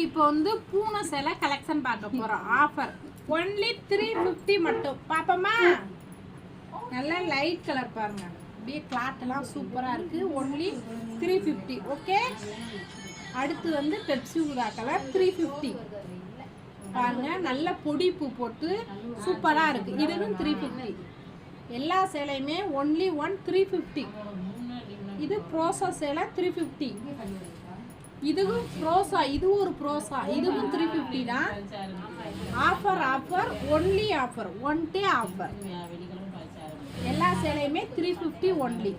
இப்போ வந்து பூனை சேலை கலெக்ஷன் பார்க்க போறோம். ஆஃபர் ஒன்லி 350 மட்டும். பாப்போமா? நல்லா லைட் கலர் பாருங்க, அப்படியே கிளாத் எல்லாம் சூப்பரா இருக்கு. ஒன்லி 350. ஓகே. அடுத்து வந்து பெப்சி ஊதா கலர் 350 பாருங்க, நல்ல பொடி பூ போட்டு சூப்பரா இருக்கு. இதுவும் 350. எல்லா சேலையுமே ஒன்லி 350. இது ப்ரோசா சேலை 350. இதுவும் ப்ரோசா, இதுவும் ஒரு ப்ரோசா, இதுவும் 350 தான். Offer offer only offer, one day offer. எல்லா சேலையுமே 350 ஒன்லி.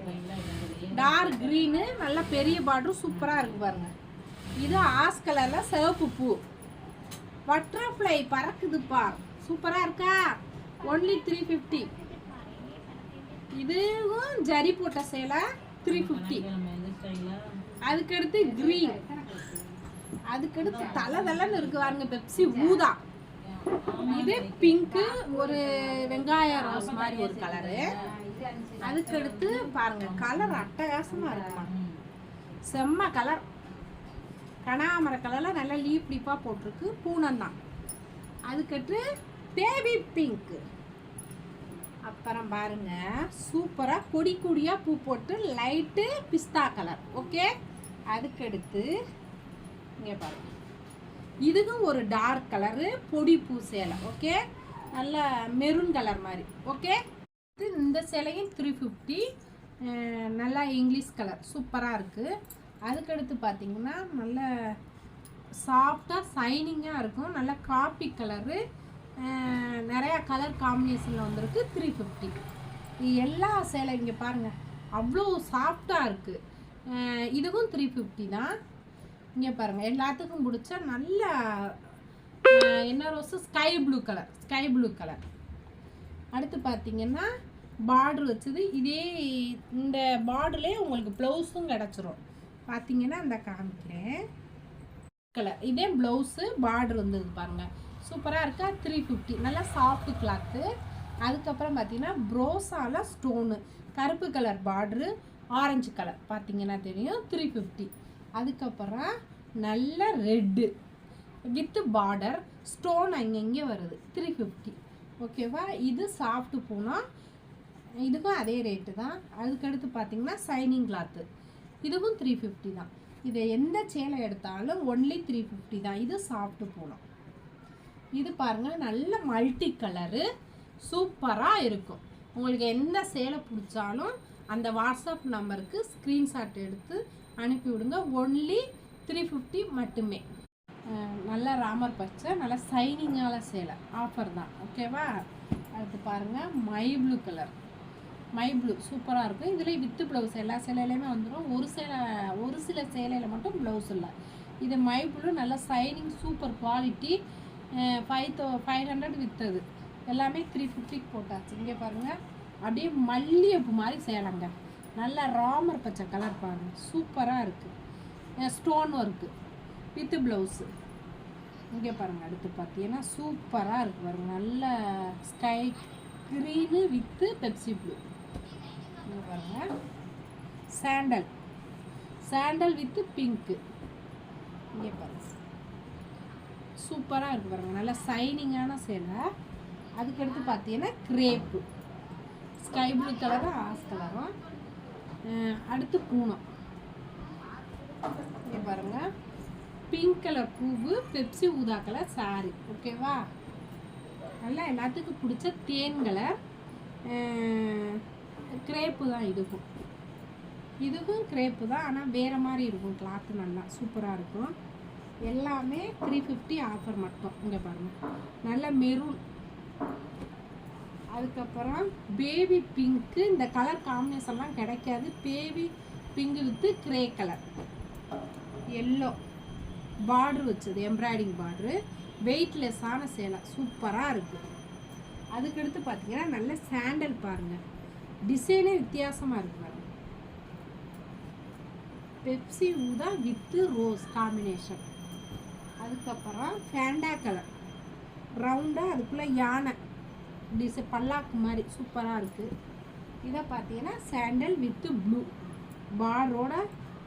டார்க் க்ரீனு, நல்ல பெரிய பார்டர் சூப்பராக இருக்கு பாருங்க. இது ஆஸ் கலரில் சிவப்பு பூ, பட்டர்ஃப்ளை பறக்குதுப்பா, சூப்பராக இருக்கா? ஒன்லி 350. இதுவும் ஜரி போட்ட சேலை 350. அதுக்கடுத்து கிரீன், அதுக்கடுத்து தலை தலைன்னு இருக்கு பாருங்க, பெப்சி ஊதா. இது பிங்க்கு, ஒரு வெங்காய ரோஸ் மாதிரி ஒரு கலரு. அதுக்கடுத்து பாருங்க, கலர் அட்டகாசமா இருக்குமா, செம்ம கலர். கனகாமர கலர்ல நல்லா லீப் லீப்பா போட்டிருக்கு, பூனம் தான். அதுக்கடுத்து பேபி பிங்க். அப்புறம் பாருங்க, சூப்பரா கொடி கொடியா பூ போட்டு லைட்டு பிஸ்தா கலர். ஓகே. அதுக்கடுத்து இங்க பாருங்க, இதுவும் ஒரு டார்க் கலரு பொடி பூ சேலை. ஓகே, நல்ல மெரூன் கலர் மாதிரி. ஓகே. இந்த சேலையும் 350. நல்லா இங்கிலீஷ் கலர் சூப்பராக இருக்குது. அதுக்கடுத்து பார்த்தீங்கன்னா நல்ல சாஃப்டாக சைனிங்காக இருக்கும், நல்ல காப்பி கலரு, நிறையா கலர் காம்பினேஷனில் வந்திருக்கு. 350. எல்லா சேலை இங்கே பாருங்கள், அவ்வளோ சாஃப்டாக இருக்குது. இதுவும் 350 தான். இங்கே பாருங்கள், எல்லாத்துக்கும் பிடிச்ச நல்ல என்ன rose, sky blue colour, sky blue colour. அடுத்து பார்த்தீங்கன்னா பார்டர் வச்சது, இதே இந்த பார்டர்லேயே உங்களுக்கு ப்ளவுஸும் கிடச்சிரும். பார்த்தீங்கன்னா இந்த காமிக்கிறேன் கலர், இதே ப்ளவுஸு பார்டர் வந்தது பாருங்கள், சூப்பராக இருக்கா? 350. நல்லா சாஃப்ட் கிளாத்து. அதுக்கப்புறம் பார்த்தீங்கன்னா ப்ரோஸால ஸ்டோனு, கருப்பு கலர் பார்டரு, ஆரஞ்சு கலர் பார்த்தீங்கன்னா தெரியும், 350. அதுக்கப்புறம் நல்ல ரெட்டு வித் பார்டர் ஸ்டோன் அங்கங்கே வருது, 350. ஓகேவா? இது சாஃப்ட் பூனா, இதுக்கும் அதே ரேட்டு தான். அதுக்கடுத்து பார்த்தீங்கன்னா சைனிங் கிளாத்து, இதுவும் 350 தான். இதை எந்த சேலை எடுத்தாலும் ஒன்லி 350 தான். இது சாஃப்ட் பூனம். இது பாருங்கள், நல்ல மல்டி கலரு சூப்பராக இருக்கும். உங்களுக்கு எந்த சேலை பிடிச்சாலும் அந்த வாட்ஸ்அப் நம்பருக்கு ஸ்க்ரீன்ஷாட் எடுத்து அனுப்பி விடுங்க. ஒன்லி 350 மட்டுமே. நல்ல ராமர் பச்சை, நல்ல சைனிங்கான சேலை, ஆஃபர் தான். ஓகேவா? அடுத்து பாருங்கள், my blue colour, my blue சூப்பராக இருக்கும். இதில் வித்து ப்ளவுஸ் எல்லா சேலையிலையுமே வந்துடும். ஒரு சில சேலையில் மட்டும் ப்ளவுஸ் இல்லை. இது மை ப்ளூ, நல்ல சைனிங், சூப்பர் குவாலிட்டி. 500 விற்றது எல்லாமே 350 போட்டாச்சு. இங்கே பாருங்கள், அப்படியே மல்லிகைப்பூ மாதிரி சேலைங்க, நல்ல ராமர் பச்சை கலர் பாருங்கள், சூப்பராக இருக்குது. Stone work with blouse. இங்கே பாருங்கள், அடுத்து பார்த்தீங்கன்னா சூப்பராக இருக்குது பாருங்கள், நல்ல sky green with Pepsi blue. இங்கே பாருங்கள், சாண்டல், சாண்டல் வித்து பிங்க்கு. இங்கே பாருங்கள், சூப்பராக இருக்குது பாருங்கள், நல்ல சைனிங்கான சேலை. அதுக்கடுத்து பார்த்தீங்கன்னா கிரேப்பு, ஸ்கை ப்ளூ கலரும் ஆஸ் கலரும். அடுத்து பூனம். இங்கே பாருங்கள், பிங்க் கலர் பூவு, பெப்சி ஊதா கலர் சாரி. ஓகேவா? நல்லா எல்லாத்துக்கும் பிடிச்ச தேன் கலர் கிரேப்பு தான். இதுவும் கிரேப்பு தான், ஆனால் வேறு மாதிரி இருக்கும் கிளாத்து, நல்லா சூப்பராக இருக்கும். எல்லாமே 350 ஆஃபர் மட்டும். இங்கே பாருங்கள், நல்ல மெரூன். அதுக்கப்புறம் பேபி பிங்க்கு, இந்த கலர் காம்பினேஷன்லாம் கிடைக்காது. Baby pink with grey colour, yellow border வச்சது, எம்ப்ராய்டிங் பார்டரு, வெயிட்லெஸ்ஸான சேலை சூப்பராக இருக்குது. அதுக்கடுத்து பார்த்தீங்கன்னா நல்ல சாண்டல் பாருங்கள், டிசைனே வித்தியாசமாக இருக்குது பாருங்கள், பெப்சி ஊதா வித்து ரோஸ் காம்பினேஷன். அதுக்கப்புறம் ஃபேண்டா கலர், ரவுண்டாக, அதுக்குள்ளே யானை டிசைன் பல்லாக்கு மாதிரி சூப்பராக இருக்குது. இதை பார்த்தீங்கன்னா சாண்டல் வித்து ப்ளூ பார்டரோட,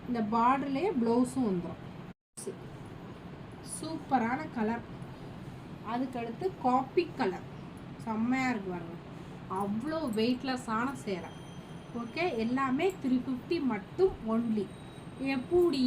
இந்த பார்டர்லேயே ப்ளவுஸும் வந்துடும். சூப்பரான கலர். அதுக்கடுத்து காப்பி கலர், செம்மையாக இருக்கு பாருங்க. அவ்வளோ வெயிட்லெஸ்ஸான சேலை. ஓகே, எல்லாமே 350 மட்டும் ஒன்லி. எப்படி